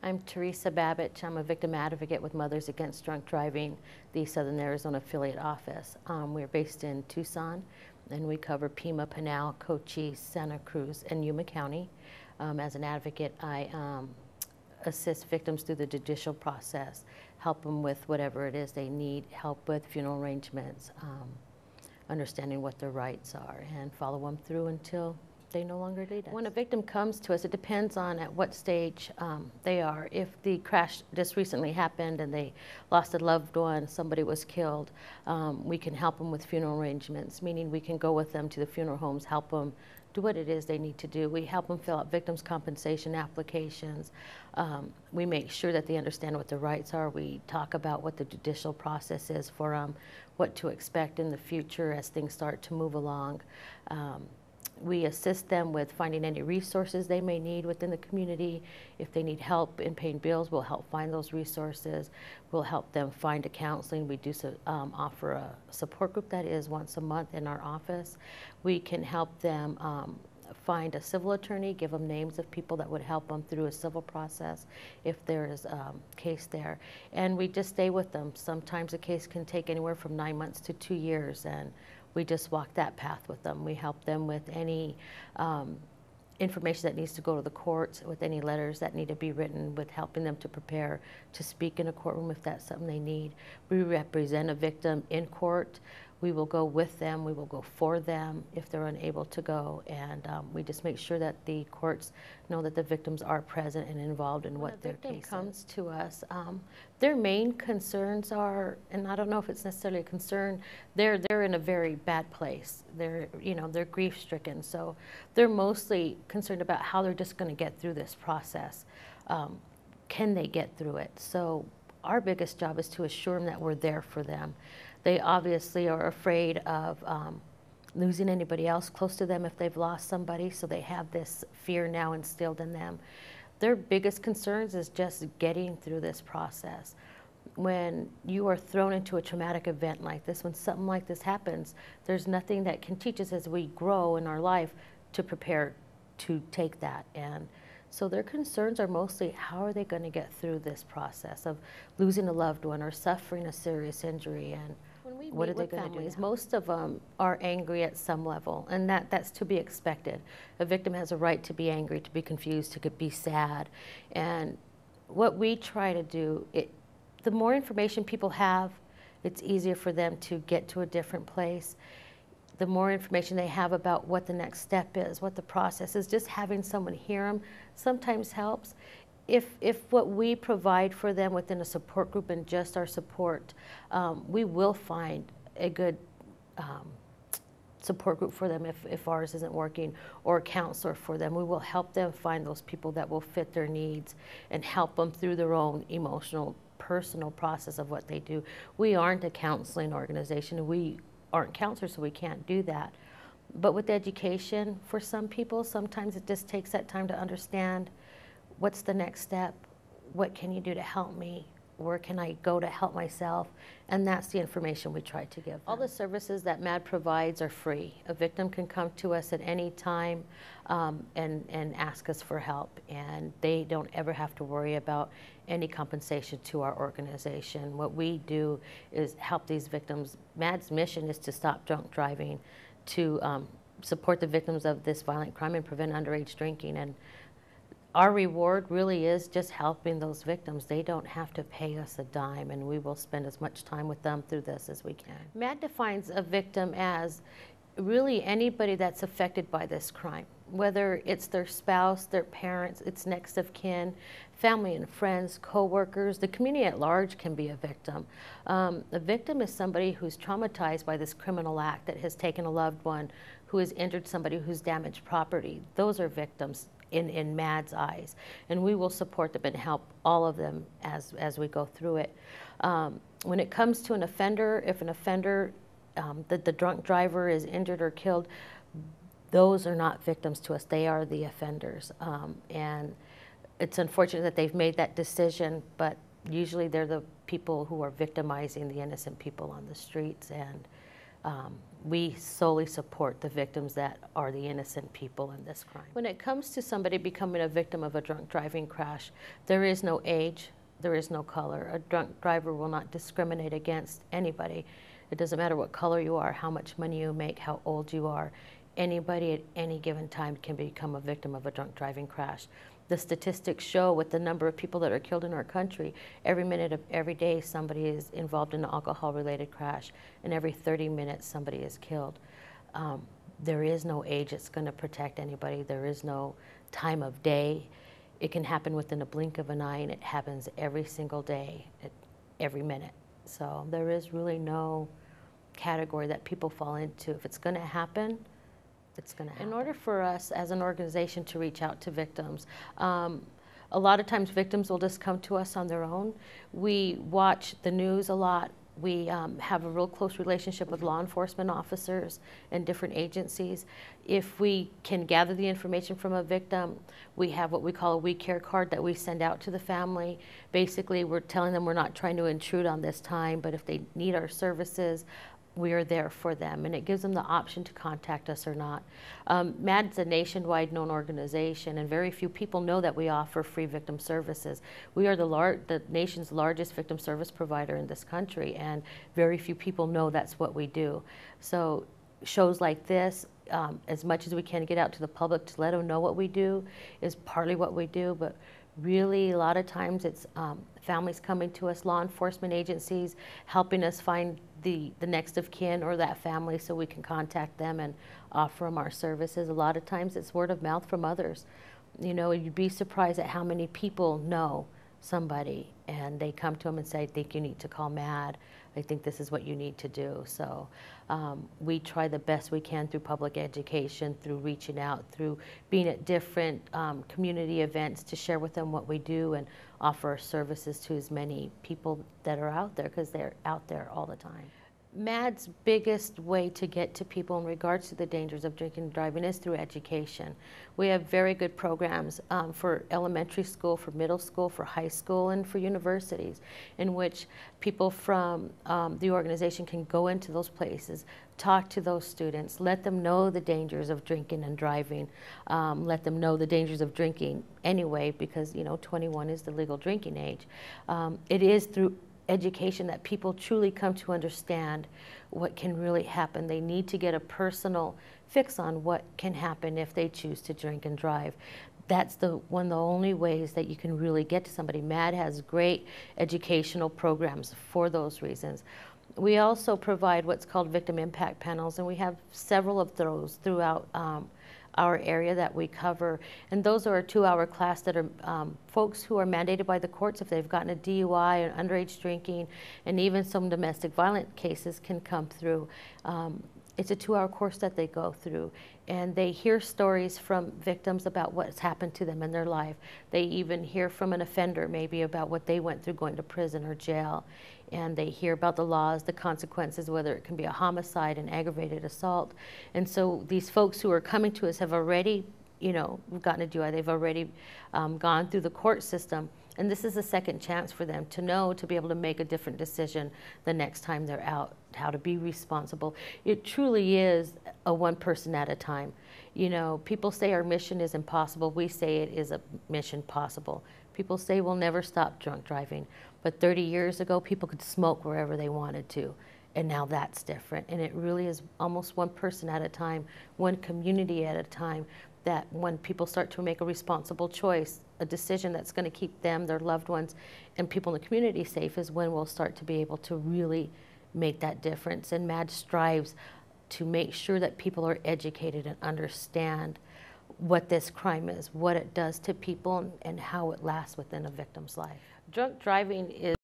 I'm Theresa Babich. I'm a victim advocate with Mothers Against Drunk Driving, the Southern Arizona affiliate office. We're based in Tucson, and we cover Pima, Pinal, Cochise, Santa Cruz, and Yuma County. As an advocate, I assist victims through the judicial process, help them with whatever it is they need, help with funeral arrangements, understanding what their rights are, and follow them through until they no longer need us. When a victim comes to us, it depends on at what stage they are. If the crash just recently happened and they lost a loved one, somebody was killed, we can help them with funeral arrangements, meaning we can go with them to the funeral homes, help them do what it is they need to do. We help them fill out victims' compensation applications. We make sure that they understand what their rights are. We talk about what the judicial process is for them, what to expect in the future as things start to move along. We assist them with finding any resources they may need within the community. If they need help in paying bills, we'll help find those resources. We'll help them find a counseling. We do offer a support group that is once a month in our office. We can help them find a civil attorney, give them names of people that would help them through a civil process if there is a case there. And we just stay with them. Sometimes a case can take anywhere from 9 months to 2 years, and we just walk that path with them. We help them with any information that needs to go to the courts, with any letters that need to be written, with helping them to prepare to speak in a courtroom if that's something they need. We represent a victim in court. We will go with them, we will go for them if they're unable to go, and we just make sure that the courts know that the victims are present and involved in what their case is. When a victim comes to us, their main concerns are, and I don't know if it's necessarily a concern, they're in a very bad place. They're grief-stricken, so they're mostly concerned about how they're just going to get through this process. Can they get through it? So our biggest job is to assure them that we're there for them. They obviously are afraid of losing anybody else close to them if they've lost somebody, so they have this fear now instilled in them. Their biggest concerns is just getting through this process. When you are thrown into a traumatic event like this, when something like this happens, there's nothing that can teach us as we grow in our life to prepare to take that. And so their concerns are mostly how are they going to get through this process of losing a loved one or suffering a serious injury, and what are they going to do? Most of them are angry at some level, and that's to be expected. A victim has a right to be angry, to be confused, to be sad. And what we try to do, the more information people have, it's easier for them to get to a different place. The more information they have about what the next step is, what the process is, just having someone hear them sometimes helps. If what we provide for them within a support group and just our support, we will find a good support group for them if ours isn't working, or a counselor for them. We will help them find those people that will fit their needs and help them through their own emotional, personal process of what they do. We aren't a counseling organization. We aren't counselors, so we can't do that. But with education, for some people, sometimes it just takes that time to understand what's the next step, what can you do to help me, where can I go to help myself, and that's the information we try to give them. All the services that MAD provides are free. A victim can come to us at any time and ask us for help, and they don't ever have to worry about any compensation to our organization. What we do is help these victims. MAD's mission is to stop drunk driving, to support the victims of this violent crime and prevent underage drinking. And our reward really is just helping those victims. They don't have to pay us a dime, and we will spend as much time with them through this as we can. MAD defines a victim as really anybody that's affected by this crime, whether it's their spouse, their parents, its next of kin, family and friends, co-workers. The community at large can be a victim. A victim is somebody who's traumatized by this criminal act, that has taken a loved one, who has injured somebody, who's damaged property. Those are victims in MAD's eyes, and we will support them and help all of them as we go through it. When it comes to an offender, if an offender, the drunk driver is injured or killed, those are not victims to us. They are the offenders. And it's unfortunate that they've made that decision, but usually they're the people who are victimizing the innocent people on the streets, and we solely support the victims that are the innocent people in this crime. When it comes to somebody becoming a victim of a drunk driving crash, there is no age, there is no color. A drunk driver will not discriminate against anybody. It doesn't matter what color you are, how much money you make, how old you are. Anybody at any given time can become a victim of a drunk driving crash. The statistics show with the number of people that are killed in our country, every minute of every day somebody is involved in an alcohol-related crash, and every 30 minutes somebody is killed. There is no age that's going to protect anybody. There is no time of day. It can happen within a blink of an eye, and it happens every single day, every minute. So there is really no category that people fall into. If it's going to happen, it's going to happen. In order for us as an organization to reach out to victims, a lot of times victims will just come to us on their own. We watch the news a lot. We have a real close relationship with law enforcement officers and different agencies. If we can gather the information from a victim, we have what we call a We Care card that we send out to the family. Basically, we're telling them we're not trying to intrude on this time, but if they need our services, we are there for them, and it gives them the option to contact us or not. MAD's a nationwide known organization, and very few people know that we offer free victim services. We are the nation's largest victim service provider in this country, and very few people know that's what we do. So shows like this, as much as we can get out to the public to let them know what we do, is partly what we do, but really a lot of times it's families coming to us, law enforcement agencies helping us find the next of kin or that family so we can contact them and offer them our services. A lot of times it's word of mouth from others. You know, you'd be surprised at how many people know somebody and they come to them and say, I think you need to call MAD. I think this is what you need to do. So we try the best we can through public education, through reaching out, through being at different community events to share with them what we do and offer our services to as many people that are out there, because they're out there all the time. MAD's biggest way to get to people in regards to the dangers of drinking and driving is through education. We have very good programs for elementary school, for middle school, for high school, and for universities, in which people from the organization can go into those places, talk to those students, let them know the dangers of drinking and driving, let them know the dangers of drinking anyway, because 21 is the legal drinking age. It is through education that people truly come to understand what can really happen. They need to get a personal fix on what can happen if they choose to drink and drive. That's one of the only ways that you can really get to somebody. MAD has great educational programs for those reasons. We also provide what's called victim impact panels, and we have several of those throughout our area that we cover, and those are a 2-hour class that are folks who are mandated by the courts. If they've gotten a DUI and underage drinking, and even some domestic violent cases can come through. It's a 2-hour course that they go through, and they hear stories from victims about what's happened to them in their life. They even hear from an offender maybe about what they went through going to prison or jail, and they hear about the laws, the consequences, whether it can be a homicide, an aggravated assault. And so these folks who are coming to us have already, gotten a DUI. They've already gone through the court system. And this is a second chance for them to know, to be able to make a different decision the next time they're out, how to be responsible. It truly is a one person at a time. People say our mission is impossible. We say it is a mission possible. People say we'll never stop drunk driving. But 30 years ago, people could smoke wherever they wanted to. And now that's different. And it really is almost one person at a time, one community at a time, that when people start to make a responsible choice, a decision that's going to keep them, their loved ones, and people in the community safe, is when we'll start to be able to really make that difference. And MAD strives to make sure that people are educated and understand what this crime is, what it does to people, and how it lasts within a victim's life. Drunk driving is